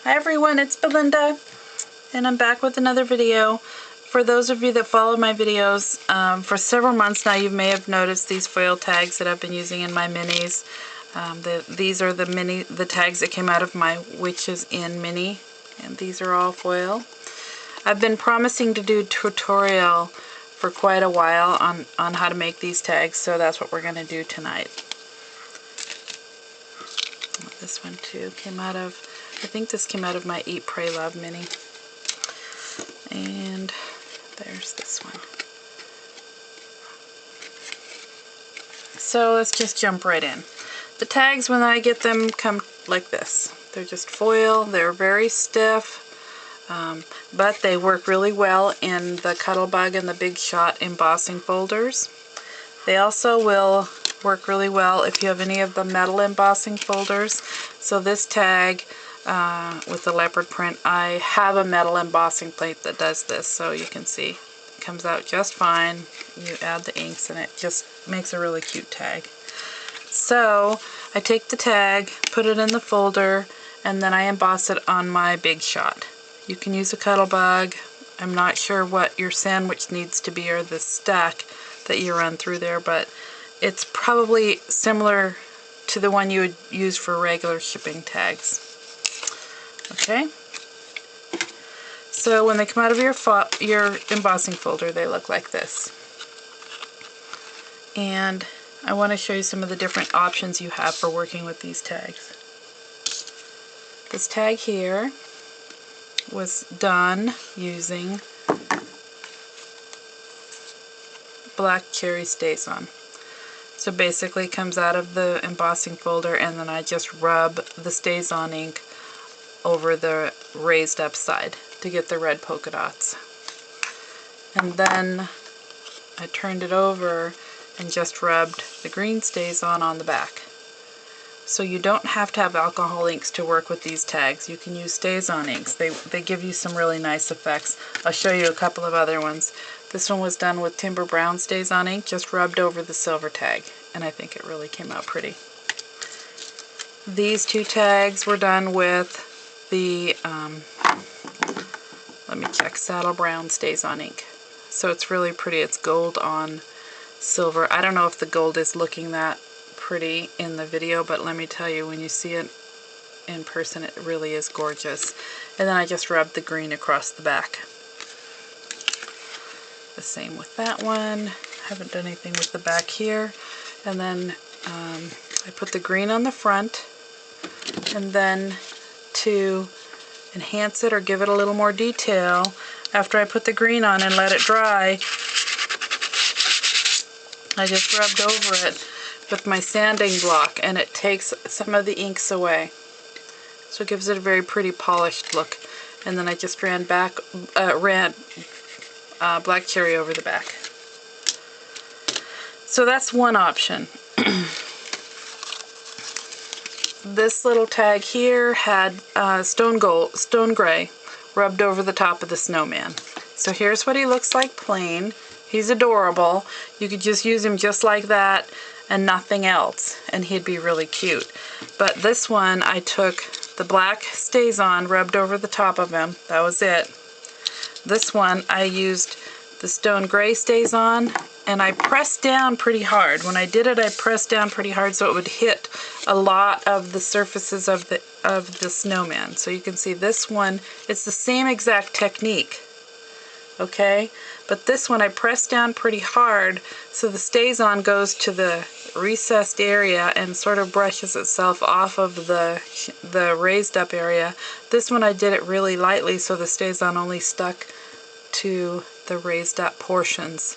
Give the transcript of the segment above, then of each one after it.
Hi everyone, it's Belinda, and I'm back with another video. For those of you that follow my videos, for several months now you may have noticed these foil tags that I've been using in my minis. These are the tags that came out of my Witches In mini, and these are all foil. I've been promising to do a tutorial for quite a while on how to make these tags, so that's what we're going to do tonight. This one too came out of, I think this came out of my Eat, Pray, Love mini. And there's this one. So let's just jump right in. The tags, when I get them, come like this. They're just foil, they're very stiff, but they work really well in the Cuttlebug and the Big Shot embossing folders. They also will work really well if you have any of the metal embossing folders. So this tag with the leopard print, I have a metal embossing plate that does this, so you can see it comes out just fine. You add the inks and it just makes a really cute tag. So I take the tag, put it in the folder, and then I emboss it on my Big Shot. You can use a Cuttlebug. I'm not sure what your sandwich needs to be or the stack that you run through there, but it's probably similar to the one you would use for regular shipping tags. Okay? So when they come out of your embossing folder, they look like this. And I want to show you some of the different options you have for working with these tags. This tag here was done using Black Cherry StazOn. So basically it comes out of the embossing folder, and then I just rub the StazOn ink over the raised up side to get the red polka dots. And then I turned it over and just rubbed the green StazOn on the back. So you don't have to have alcohol inks to work with these tags. You can use StazOn inks. They give you some really nice effects. I'll show you a couple of other ones. This one was done with Timber Brown StazOn ink, just rubbed over the silver tag, and I think it really came out pretty. These two tags were done with the, let me check, Saddle Brown StazOn ink. So it's really pretty. It's gold on silver. I don't know if the gold is looking that pretty in the video, but let me tell you, when you see it in person, it really is gorgeous. And then I just rubbed the green across the back. The same with that one. Haven't done anything with the back here. And then I put the green on the front, and then to enhance it or give it a little more detail, after I put the green on and let it dry, I just rubbed over it with my sanding block, and it takes some of the inks away. So it gives it a very pretty polished look. And then I just ran Black Cherry over the back. So that's one option. This little tag here had stone gray rubbed over the top of the snowman. So here's what he looks like plain. He's adorable. You could just use him just like that and nothing else, and he'd be really cute. But this one, I took the black StazOn, rubbed over the top of him. That was it. This one, I used the stone gray StazOn, and I pressed down pretty hard. When I did it, I pressed down pretty hard so it would hit a lot of the surfaces of the snowman. So you can see this one, it's the same exact technique. Okay? But this one I pressed down pretty hard so the StazOn goes to the recessed area and sort of brushes itself off of the raised up area. This one I did it really lightly so the StazOn only stuck to the raised up portions.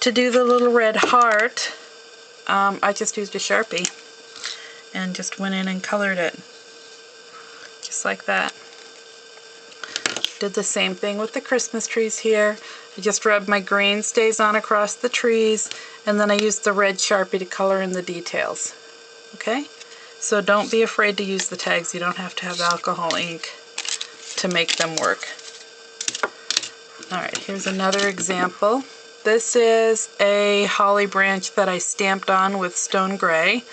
To do the little red heart, I just used a Sharpie and just went in and colored it just like that. Did the same thing with the Christmas trees here. I just rubbed my green StazOn across the trees, and then I used the red Sharpie to color in the details. Okay? So don't be afraid to use the tags. You don't have to have alcohol ink to make them work. Alright, here's another example. This is a holly branch that I stamped on with stone gray,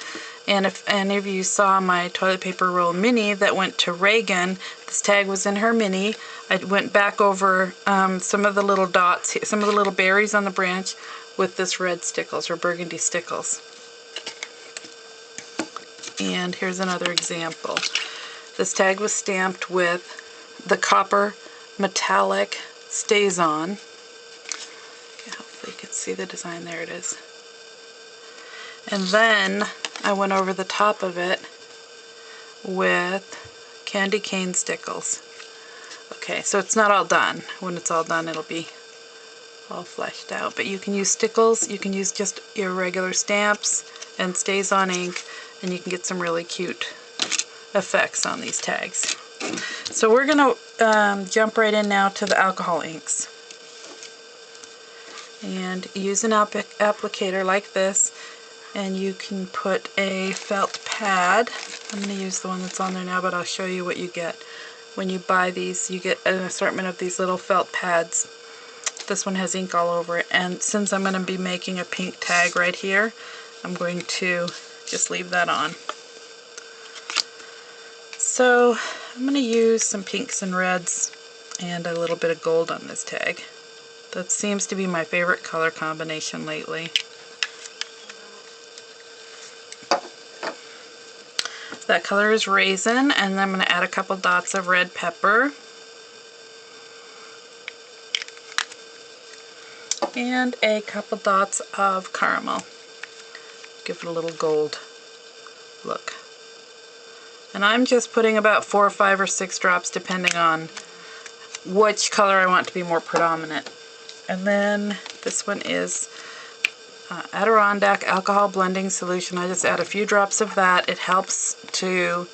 And if any of you saw my toilet paper roll mini that went to Reagan, this tag was in her mini. I went back over some of the little dots, some of the little berries on the branch with this red stickles or burgundy stickles. And here's another example. This tag was stamped with the copper metallic StazOn. Okay, hopefully you can see the design. There it is. And then I went over the top of it with candy cane stickles. Okay, so it's not all done. When it's all done, it'll be all fleshed out. But you can use stickles, you can use just your regular stamps and StazOn ink, and you can get some really cute effects on these tags. So we're going to jump right in now to the alcohol inks. And use an applicator like this, and you can put a felt pad. I'm going to use the one that's on there now, but I'll show you what you get. When you buy these, you get an assortment of these little felt pads. This one has ink all over it, and since I'm going to be making a pink tag right here, I'm going to just leave that on. So I'm going to use some pinks and reds and a little bit of gold on this tag. That seems to be my favorite color combination lately. That color is Raisin, and then I'm going to add a couple dots of red pepper. And a couple dots of caramel. Give it a little gold look. And I'm just putting about 4 or 5 or 6 drops depending on which color I want to be more predominant. And then this one is Adirondack Alcohol Blending Solution. I just add a few drops of that. It helps to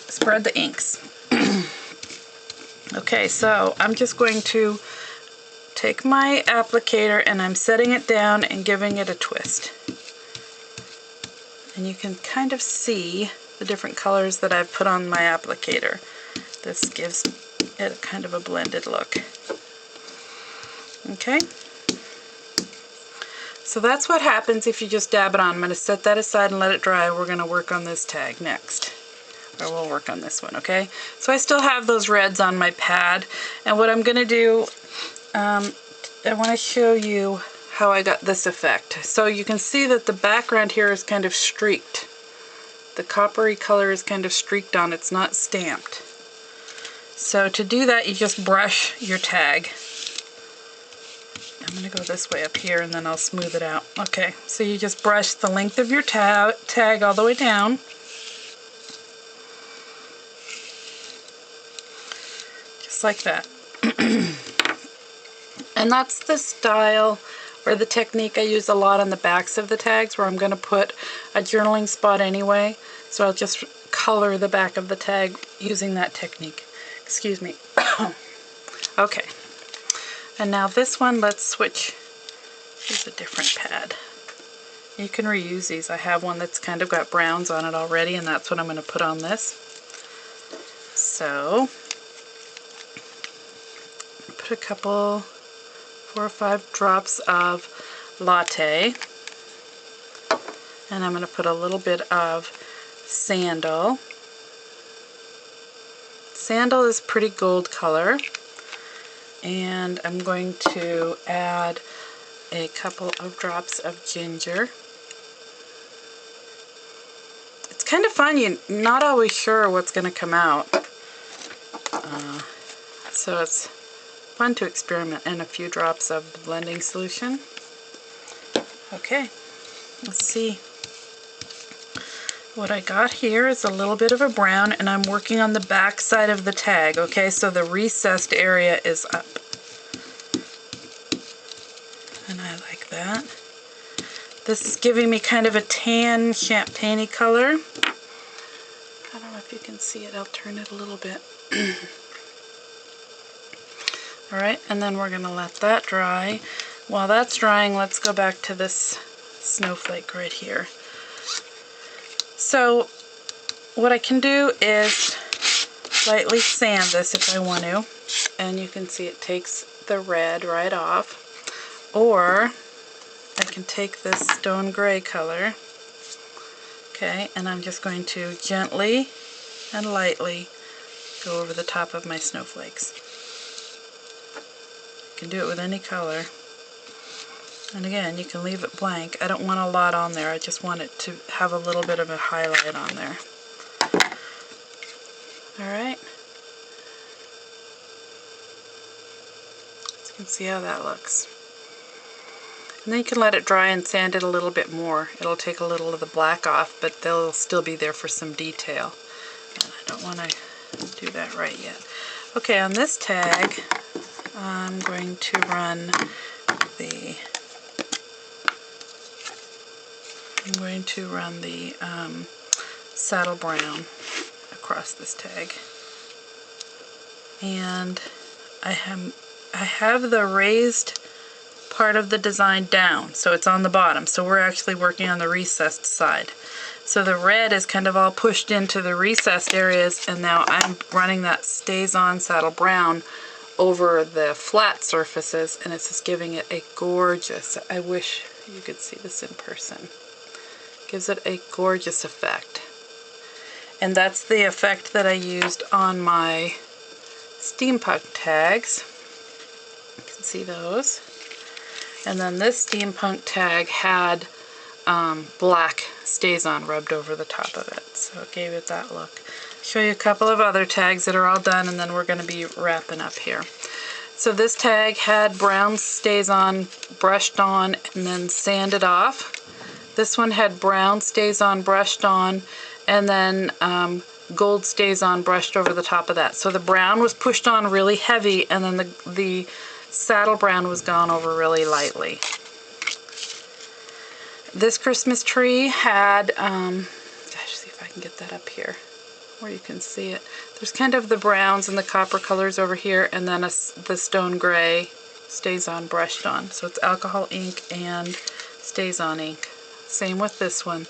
spread the inks. Okay, so I'm just going to take my applicator and I'm setting it down and giving it a twist. And you can kind of see the different colors that I've put on my applicator. This gives it kind of a blended look. Okay, so that's what happens if you just dab it on. I'm going to set that aside and let it dry. We're going to work on this tag next. Or we'll work on this one, okay? So I still have those reds on my pad, and what I'm going to do, I want to show you how I got this effect. So you can see that the background here is kind of streaked. The coppery color is kind of streaked on, it's not stamped. So to do that, you just brush your tag. I'm going to go this way up here and then I'll smooth it out. Okay, so you just brush the length of your tag all the way down. Just like that. And that's the style or the technique I use a lot on the backs of the tags, where I'm going to put a journaling spot anyway. So I'll just color the back of the tag using that technique. Excuse me. Okay. And now this one, let's switch. Here's a different pad. You can reuse these. I have one that's kind of got browns on it already, and that's what I'm going to put on this. So, put a couple, 4 or 5 drops of latte. And I'm going to put a little bit of sandal. Sandal is pretty gold color. And I'm going to add a couple of drops of ginger. It's kind of fun, you're not always sure what's going to come out. So it's fun to experiment, and a few drops of the blending solution. Okay, let's see. What I got here is a little bit of a brown, and I'm working on the back side of the tag, okay? So the recessed area is up. And I like that. This is giving me kind of a tan, champagne-y color. I don't know if you can see it. I'll turn it a little bit. Alright, and then we're going to let that dry. While that's drying, let's go back to this snowflake right here. So what I can do is lightly sand this if I want to, and you can see it takes the red right off. Or I can take this stone gray color Okay, and I'm just going to gently and lightly go over the top of my snowflakes. You can do it with any color. And again, you can leave it blank. I don't want a lot on there. I just want it to have a little bit of a highlight on there. Alright. So you can see how that looks. And then you can let it dry and sand it a little bit more. It'll take a little of the black off, but they'll still be there for some detail. And I don't want to do that right yet. Okay, on this tag, I'm going to run the saddle brown across this tag. And I have the raised part of the design down, so it's on the bottom. So we're actually working on the recessed side. So the red is kind of all pushed into the recessed areas, and now I'm running that StazOn saddle brown over the flat surfaces, and it's just giving it a gorgeous, I wish you could see this in person. Gives it a gorgeous effect. And that's the effect that I used on my steampunk tags. You can see those. And then this steampunk tag had black StazOn rubbed over the top of it, so it gave it that look. I'll show you a couple of other tags that are all done, and then we're going to be wrapping up here. So this tag had brown StazOn brushed on and then sanded off. This one had brown StazOn brushed on and then gold StazOn brushed over the top of that. So the brown was pushed on really heavy, and then the saddle brown was gone over really lightly. This Christmas tree had, gosh, see if I can get that up here where you can see it. There's kind of the browns and the copper colors over here, and then the stone gray StazOn brushed on. So it's alcohol ink and StazOn ink. Same with this one.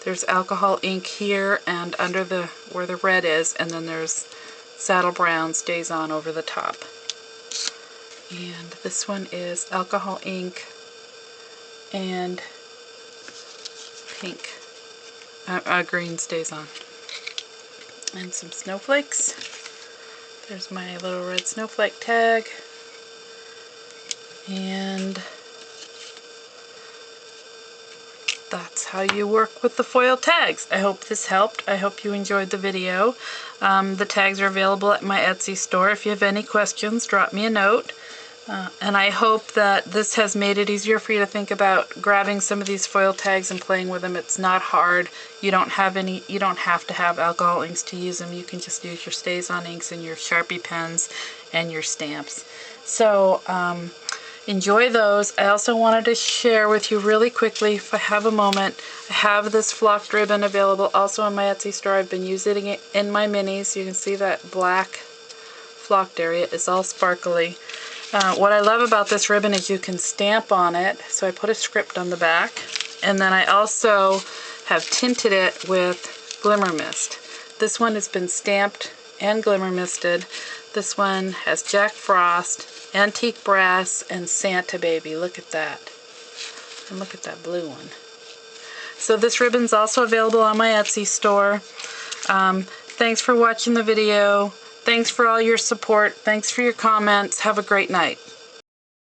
There's alcohol ink here and under where the red is, and then there's saddle brown StazOn over the top. And this one is alcohol ink and pink, green StazOn. And some snowflakes. There's my little red snowflake tag. And that's how you work with the foil tags. I hope this helped. I hope you enjoyed the video. The tags are available at my Etsy store. If you have any questions, drop me a note. And I hope that this has made it easier for you to think about grabbing some of these foil tags and playing with them. It's not hard. You don't have to have alcohol inks to use them. You can just use your StazOn inks and your Sharpie pens and your stamps. So enjoy those. I also wanted to share with you really quickly, if I have a moment, I have this flocked ribbon available also on my Etsy store. I've been using it in my minis. You can see that black flocked area is all sparkly. What I love about this ribbon is you can stamp on it. So I put a script on the back, and then I also have tinted it with Glimmer Mist. This one has been stamped and Glimmer Misted. This one has Jack Frost, Antique Brass, and Santa Baby. Look at that. And look at that blue one. So this ribbon's also available on my Etsy store. Thanks for watching the video. Thanks for all your support. Thanks for your comments. Have a great night.